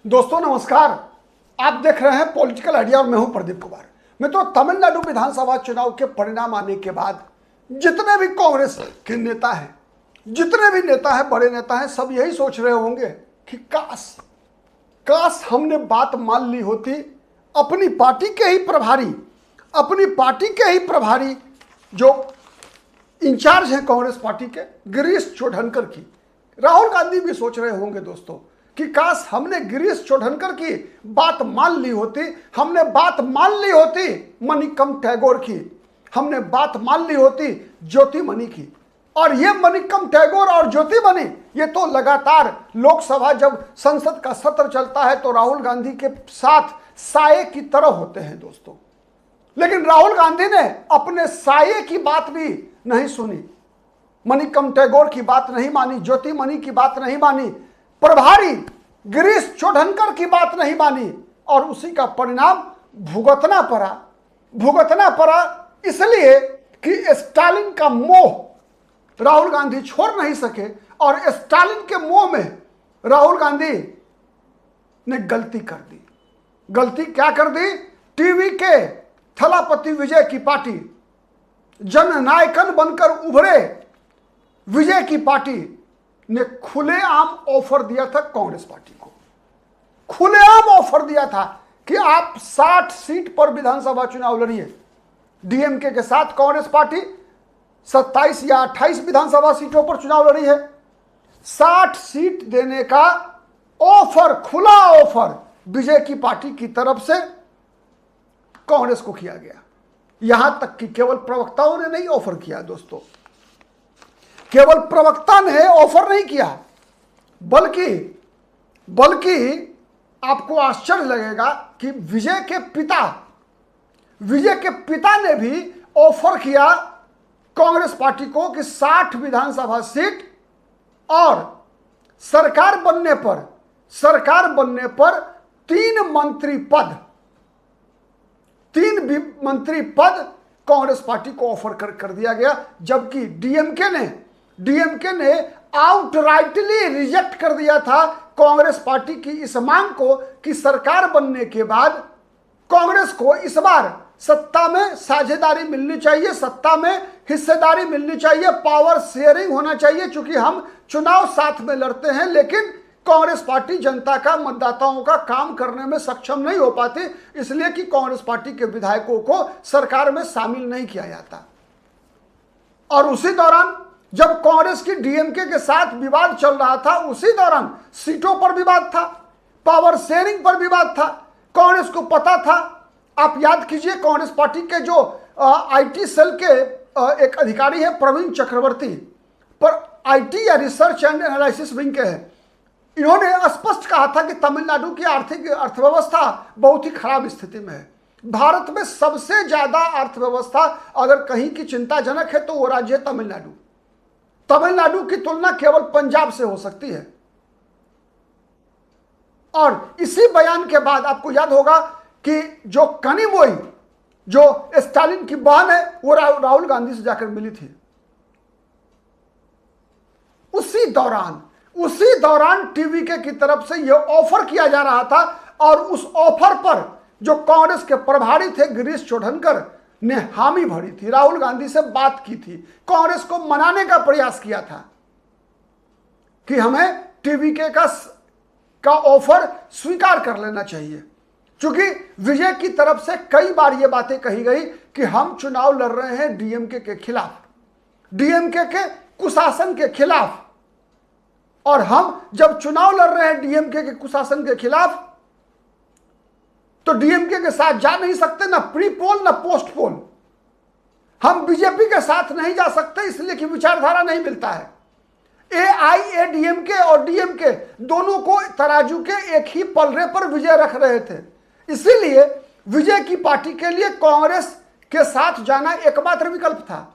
दोस्तों नमस्कार। आप देख रहे हैं पॉलिटिकल आइडिया और मैं हूं प्रदीप कुमार। मित्रों, तमिलनाडु विधानसभा चुनाव के परिणाम आने के बाद जितने भी कांग्रेस के नेता हैं, जितने भी नेता हैं, बड़े नेता हैं, सब यही सोच रहे होंगे कि काश हमने बात मान ली होती अपनी पार्टी के ही प्रभारी जो इंचार्ज हैं कांग्रेस पार्टी के, गिरीश चोडनकर की। राहुल गांधी भी सोच रहे होंगे दोस्तों कि काश हमने गिरीश चोडनकर की बात मान ली होती, हमने बात मान ली होती मणिकम टैगोर की, हमने बात मान ली होती ज्योतिमणि की। और ये मणिकम टैगोर और ज्योतिमणि ये तो लगातार लोकसभा जब संसद का सत्र चलता है तो राहुल गांधी के साथ साये की तरह होते हैं दोस्तों। लेकिन राहुल गांधी ने अपने साये की बात भी नहीं सुनी, मणिकम टैगोर की बात नहीं मानी, ज्योतिमणि की बात नहीं मानी, प्रभारी गिरीश चोडनकर की बात नहीं मानी, और उसी का परिणाम भुगतना पड़ा इसलिए कि स्टालिन का मोह राहुल गांधी छोड़ नहीं सके। और स्टालिन के मोह में राहुल गांधी ने गलती कर दी। गलती क्या कर दी? टीवी के थलापति विजय की पार्टी, जननायकन बनकर उभरे विजय की पार्टी ने खुलेआम ऑफर दिया था कांग्रेस पार्टी को। खुलेआम ऑफर दिया था कि आप 60 सीट पर विधानसभा चुनाव लड़िए। डीएमके के साथ कांग्रेस पार्टी 27 या 28 विधानसभा सीटों पर चुनाव लड़ी है। 60 सीट देने का ऑफर, खुला ऑफर विजय की पार्टी की तरफ से कांग्रेस को किया गया। यहां तक कि केवल प्रवक्ताओं ने नहीं ऑफर किया दोस्तों, केवल प्रवक्ता ने ऑफर नहीं किया, बल्कि आपको आश्चर्य लगेगा कि विजय के पिता ने भी ऑफर किया कांग्रेस पार्टी को कि 60 विधानसभा सीट और सरकार बनने पर 3 मंत्री पद कांग्रेस पार्टी को ऑफर कर दिया गया। जबकि डीएमके ने आउटराइटली रिजेक्ट कर दिया था कांग्रेस पार्टी की इस मांग को कि सरकार बनने के बाद कांग्रेस को इस बार सत्ता में साझेदारी मिलनी चाहिए, सत्ता में हिस्सेदारी मिलनी चाहिए, पावर शेयरिंग होना चाहिए। चूंकि हम चुनाव साथ में लड़ते हैं लेकिन कांग्रेस पार्टी जनता का, मतदाताओं का काम करने में सक्षम नहीं हो पाती, इसलिए कि कांग्रेस पार्टी के विधायकों को सरकार में शामिल नहीं किया जाता। और उसी दौरान जब कांग्रेस की डीएमके के साथ विवाद चल रहा था, उसी दौरान सीटों पर विवाद था, पावर शेयरिंग पर विवाद था। कांग्रेस को पता था, आप याद कीजिए, कांग्रेस पार्टी के जो आईटी सेल के एक अधिकारी है प्रवीण चक्रवर्ती, पर आईटी या रिसर्च एंड एनालिसिस विंग के हैं, इन्होंने स्पष्ट कहा था कि तमिलनाडु की आर्थिक अर्थव्यवस्था बहुत ही खराब स्थिति में है। भारत में सबसे ज्यादा अर्थव्यवस्था अगर कहीं की चिंताजनक है तो वो राज्य है तमिलनाडु। तमिलनाडु की तुलना केवल पंजाब से हो सकती है। और इसी बयान के बाद आपको याद होगा कि जो कनिमोई, जो स्टालिन की बहन है, वो राहुल गांधी से जाकर मिली थी। उसी दौरान टीवीके की तरफ से यह ऑफर किया जा रहा था, और उस ऑफर पर जो कांग्रेस के प्रभारी थे गिरीश चोडनकर ने हामी भरी थी, राहुल गांधी से बात की थी, कांग्रेस को मनाने का प्रयास किया था कि हमें टीवीके का ऑफर स्वीकार कर लेना चाहिए। क्योंकि विजय की तरफ से कई बार यह बातें कही गई कि हम चुनाव लड़ रहे हैं डीएमके के खिलाफ, डीएमके के कुशासन के खिलाफ, और हम जब चुनाव लड़ रहे हैं डीएमके के कुशासन के खिलाफ तो डीएमके के साथ जा नहीं सकते, ना प्री पोल ना पोस्ट पोल। हम बीजेपी के साथ नहीं जा सकते इसलिए कि विचारधारा नहीं मिलता है। एआईएडीएमके और डीएमके दोनों को तराजू के एक ही पलड़े पर विजय रख रहे थे, इसीलिए विजय की पार्टी के लिए कांग्रेस के साथ जाना एकमात्र विकल्प था।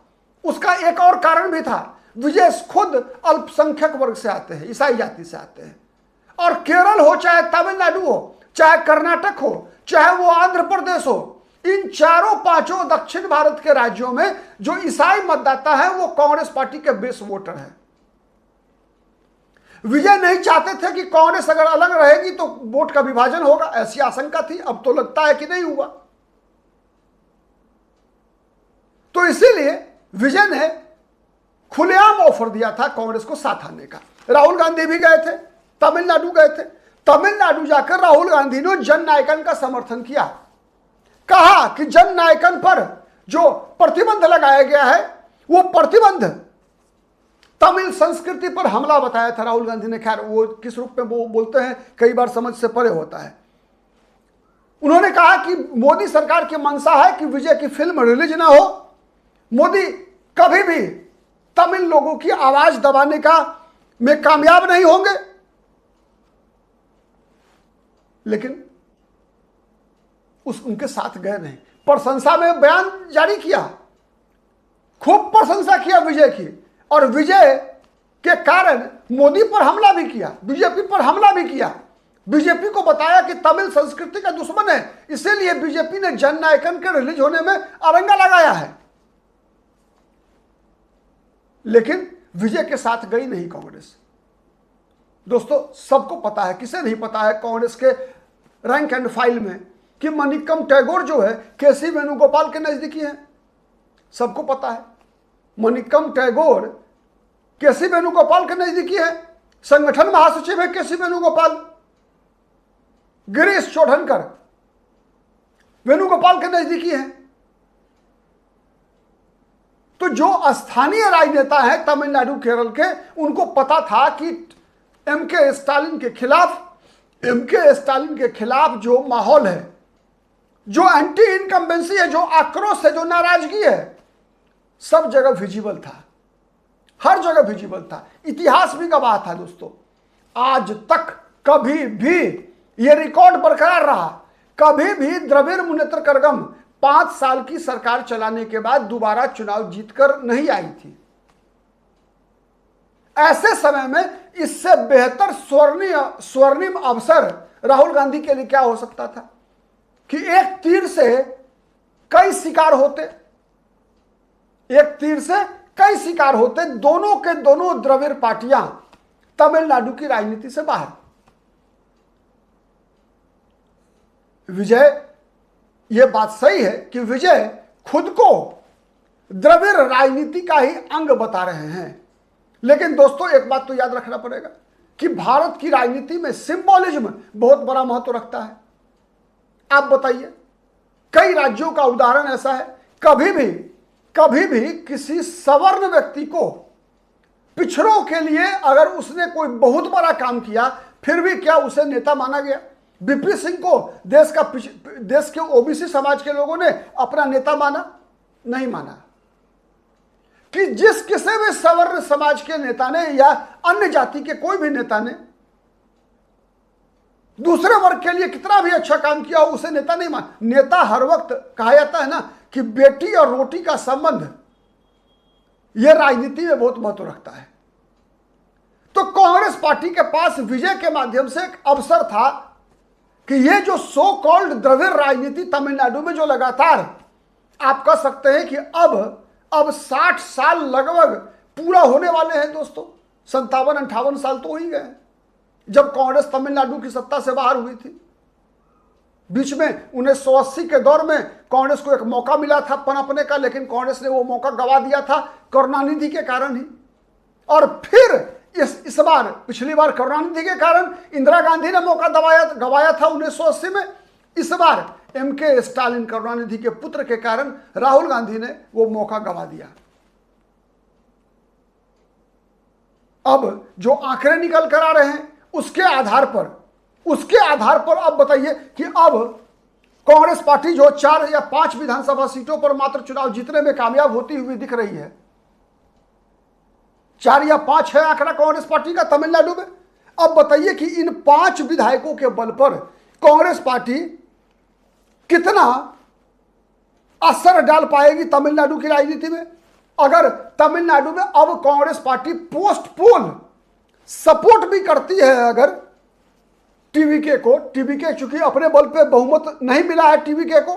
उसका एक और कारण भी था, विजय खुद अल्पसंख्यक वर्ग से आते हैं, ईसाई जाति से आते हैं। और केरल हो, चाहे तमिलनाडु हो, चाहे कर्नाटक हो, चाहे वो आंध्र प्रदेश हो, इन चारों पांचों दक्षिण भारत के राज्यों में जो ईसाई मतदाता है वो कांग्रेस पार्टी के बेस वोटर है। विजय नहीं चाहते थे कि कांग्रेस अगर अलग रहेगी तो वोट का विभाजन होगा, ऐसी आशंका थी। अब तो लगता है कि नहीं हुआ। तो इसीलिए विजय ने खुलेआम ऑफर दिया था कांग्रेस को साथ आने का। राहुल गांधी भी गए थे, तमिलनाडु गए थे। तमिलनाडु जाकर राहुल गांधी ने जन नायकन का समर्थन किया। कहा कि जन नायकन पर जो प्रतिबंध लगाया गया है वो प्रतिबंध तमिल संस्कृति पर हमला बताया था राहुल गांधी ने। खैर वो किस रूप में वो बोलते हैं कई बार समझ से परे होता है। उन्होंने कहा कि मोदी सरकार की मंशा है कि विजय की फिल्म रिलीज ना हो, मोदी कभी भी तमिल लोगों की आवाज दबाने का में कामयाब नहीं होंगे। लेकिन उनके साथ गए नहीं, प्रशंसा में बयान जारी किया, खूब प्रशंसा किया विजय की, और विजय के कारण मोदी पर हमला भी किया, बीजेपी पर हमला भी किया। बीजेपी को बताया कि तमिल संस्कृति का दुश्मन है, इसीलिए बीजेपी ने जन नायकन के रिलीज होने में अरंगा लगाया है। लेकिन विजय के साथ गई नहीं कांग्रेस। दोस्तों सबको पता है, किसे नहीं पता है कांग्रेस के रैंक एंड फाइल में कि मनिक्कम टैगोर जो है केसी वेणुगोपाल के नजदीकी है। सबको पता है मनिक्कम टैगोर केसी वेणुगोपाल के नजदीकी है। संगठन महासचिव है केसी वेणुगोपाल। गिरीश चोडनकर वेणुगोपाल के नजदीकी है। तो जो स्थानीय राजनेता हैं तमिलनाडु केरल के, उनको पता था कि एमके स्टालिन के खिलाफ जो माहौल है, जो एंटी इनकम्बेंसी है, जो आक्रोश है, जो नाराजगी है, सब जगह विजिबल था, हर जगह विजिबल था। इतिहास भी गवाह था दोस्तों। आज तक कभी भी यह रिकॉर्ड बरकरार रहा, कभी भी द्रविड़ मुनेत्र कड़गम 5 साल की सरकार चलाने के बाद दोबारा चुनाव जीतकर नहीं आई थी। ऐसे समय में इससे बेहतर स्वर्णिम अवसर राहुल गांधी के लिए क्या हो सकता था कि एक तीर से कई शिकार होते, एक तीर से कई शिकार होते। दोनों के दोनों द्रविड़ पार्टियां तमिलनाडु की राजनीति से बाहर। विजय, यह बात सही है कि विजय खुद को द्रविड़ राजनीति का ही अंग बता रहे हैं। लेकिन दोस्तों एक बात तो याद रखना पड़ेगा कि भारत की राजनीति में सिंबॉलिज्म बहुत बड़ा महत्व रखता है। आप बताइए, कई राज्यों का उदाहरण ऐसा है, कभी भी किसी सवर्ण व्यक्ति को, पिछड़ों के लिए अगर उसने कोई बहुत बड़ा काम किया, फिर भी क्या उसे नेता माना गया? बीपी सिंह को देश के ओबीसी समाज के लोगों ने अपना नेता माना? नहीं माना। कि जिस किसी भी सवर्ण समाज के नेता ने या अन्य जाति के कोई भी नेता ने दूसरे वर्ग के लिए कितना भी अच्छा काम किया हो, उसे नेता नहीं माना। नेता हर वक्त, कहा जाता है ना कि बेटी और रोटी का संबंध, यह राजनीति में बहुत महत्व रखता है। तो कांग्रेस पार्टी के पास विजय के माध्यम से एक अवसर था कि यह जो सो कॉल्ड द्रविड़ राजनीति तमिलनाडु में जो लगातार, आप कह सकते हैं कि अब 60 साल लगभग पूरा होने वाले हैं दोस्तों। 57-58 साल तो हो ही गए जब कांग्रेस तमिलनाडु की सत्ता से बाहर हुई थी। बीच में 1980 के दौर में कांग्रेस को एक मौका मिला था पनपने का, लेकिन कांग्रेस ने वो मौका गवा दिया था करुणानिधि के कारण ही। और फिर इस बार, पिछली बार करुणानिधि के कारण इंदिरा गांधी ने मौका गवाया था 1980 में। इस बार एमके स्टालिन, करुणानिधि के पुत्र के कारण, राहुल गांधी ने वो मौका गवा दिया। अब जो आंकड़े निकल कर आ रहे हैं उसके आधार पर अब बताइए कि अब कांग्रेस पार्टी जो 4 या 5 विधानसभा सीटों पर मात्र चुनाव जीतने में कामयाब होती हुई दिख रही है। 4 या 5 है आंकड़ा कांग्रेस पार्टी का तमिलनाडु में। अब बताइए कि इन 5 विधायकों के बल पर कांग्रेस पार्टी कितना असर डाल पाएगी तमिलनाडु की राजनीति में। अगर तमिलनाडु में अब कांग्रेस पार्टी पोस्ट पोल सपोर्ट भी करती है अगर टीवीके को, टीवीके चूंकि अपने बल पे बहुमत नहीं मिला है टीवीके को,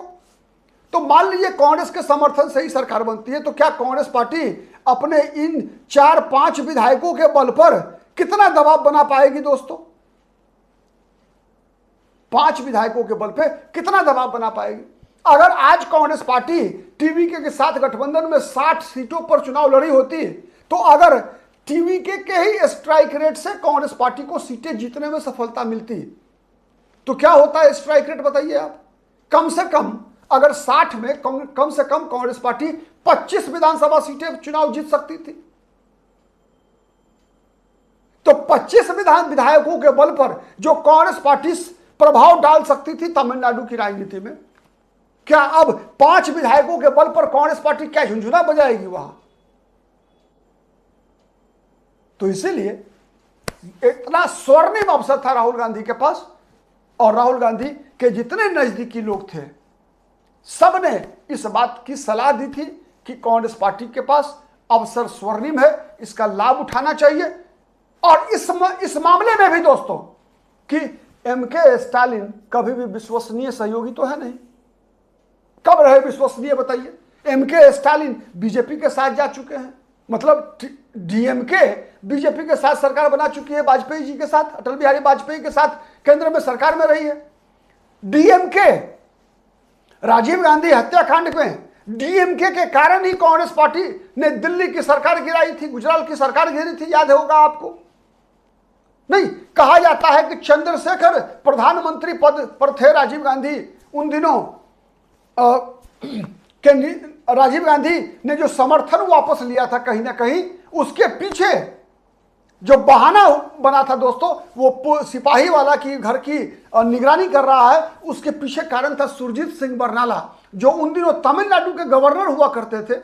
तो मान लीजिए कांग्रेस के समर्थन से ही सरकार बनती है, तो क्या कांग्रेस पार्टी अपने इन 4-5 विधायकों के बल पर कितना दबाव बना पाएगी दोस्तों? 5 विधायकों के बल पे कितना दबाव बना पाएगी? अगर आज कांग्रेस पार्टी टीवीके के साथ गठबंधन में 60 सीटों पर चुनाव लड़ी होती, तो अगर टीवीके के ही स्ट्राइक रेट से कांग्रेस पार्टी को सीटें जीतने में सफलता मिलती, तो क्या होता है स्ट्राइक रेट बताइए आप? कम से कम अगर 60 में कम से कम कांग्रेस पार्टी 25 विधानसभा सीटें चुनाव जीत सकती थी। तो 25 विधायकों के बल पर जो कांग्रेस पार्टी प्रभाव डाल सकती थी तमिलनाडु की राजनीति में, क्या अब 5 विधायकों के बल पर कांग्रेस पार्टी क्या झुंझुना बजाएगी वहां? तो इसीलिए इतना स्वर्णिम अवसर था राहुल गांधी के पास, और राहुल गांधी के जितने नजदीकी लोग थे सबने इस बात की सलाह दी थी कि कांग्रेस पार्टी के पास अवसर स्वर्णिम है, इसका लाभ उठाना चाहिए। और इस मामले में भी दोस्तों कि एमके स्टालिन कभी भी विश्वसनीय सहयोगी तो है नहीं। कब रहे विश्वसनीय बताइए? एमके स्टालिन बीजेपी के साथ जा चुके हैं, मतलब डीएमके बीजेपी के साथ सरकार बना चुकी है, वाजपेयी जी के साथ, अटल बिहारी वाजपेयी के साथ केंद्र में सरकार में रही है। डीएमके राजीव गांधी हत्याकांड में डीएमके के कारण ही कांग्रेस पार्टी ने दिल्ली की सरकार गिराई थी, गुजरात की सरकार गिरी थी, याद होगा आपको? नहीं, कहा जाता है कि चंद्रशेखर प्रधानमंत्री पद पर थे राजीव गांधी उन दिनों, राजीव गांधी ने जो समर्थन वापस लिया था कहीं ना कहीं, उसके पीछे जो बहाना बना था दोस्तों, वो सिपाही वाला की घर की निगरानी कर रहा है, उसके पीछे कारण था सुरजीत सिंह बरनाला, जो उन दिनों तमिलनाडु के गवर्नर हुआ करते थे।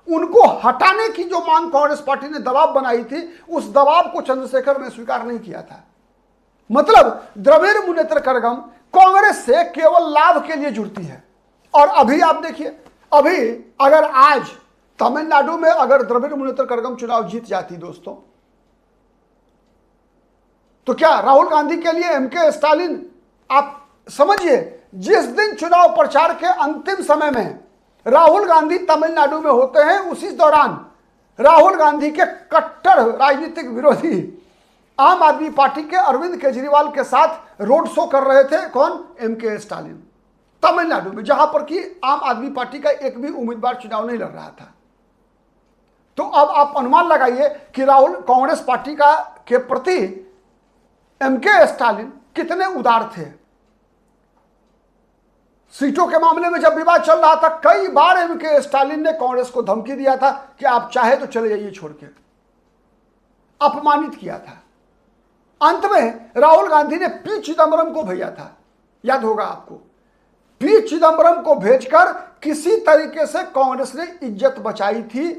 उनको हटाने की जो मांग कांग्रेस पार्टी ने दबाव बनाई थी, उस दबाव को चंद्रशेखर ने स्वीकार नहीं किया था। मतलब द्रविड़ मुनेत्र कड़गम कांग्रेस से केवल लाभ के लिए जुड़ती है। और अभी आप देखिए, अभी अगर आज तमिलनाडु में अगर द्रविड़ मुनेत्र कड़गम चुनाव जीत जाती दोस्तों, तो क्या राहुल गांधी के लिए एमके स्टालिन, आप समझिए, जिस दिन चुनाव प्रचार के अंतिम समय में राहुल गांधी तमिलनाडु में होते हैं, उसी दौरान राहुल गांधी के कट्टर राजनीतिक विरोधी आम आदमी पार्टी के अरविंद केजरीवाल के साथ रोड शो कर रहे थे। कौन? एमके स्टालिन, तमिलनाडु में, जहां पर कि आम आदमी पार्टी का एक भी उम्मीदवार चुनाव नहीं लड़ रहा था। तो अब आप अनुमान लगाइए कि राहुल कांग्रेस पार्टी के प्रति एमके स्टालिन कितने उदार थे। सीटों के मामले में जब विवाद चल रहा था, कई बार एमके स्टालिन ने कांग्रेस को धमकी दिया था कि आप चाहे तो चले जाइए छोड़ के, अपमानित किया था। अंत में राहुल गांधी ने पी चिदंबरम को भेजा था, याद होगा आपको? पी चिदंबरम को भेजकर किसी तरीके से कांग्रेस ने इज्जत बचाई थी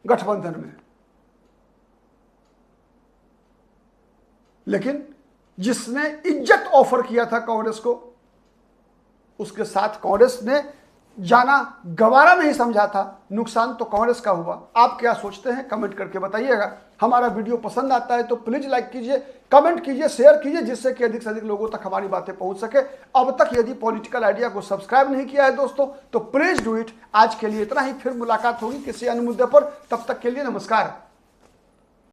गठबंधन में। लेकिन जिसने इज्जत ऑफर किया था कांग्रेस को, उसके साथ कांग्रेस ने जाना गवारा नहीं समझा था। नुकसान तो कांग्रेस का हुआ। आप क्या सोचते हैं कमेंट करके बताइएगा। हमारा वीडियो पसंद आता है तो प्लीज लाइक कीजिए, कमेंट कीजिए, शेयर कीजिए, जिससे कि अधिक से अधिक लोगों तक हमारी बातें पहुंच सके। अब तक यदि पॉलिटिकल आइडिया को सब्सक्राइब नहीं किया है दोस्तों, तो प्लीज डू इट। आज के लिए इतना ही, फिर मुलाकात होगी किसी अन्य मुद्दे पर। तब तक के लिए नमस्कार।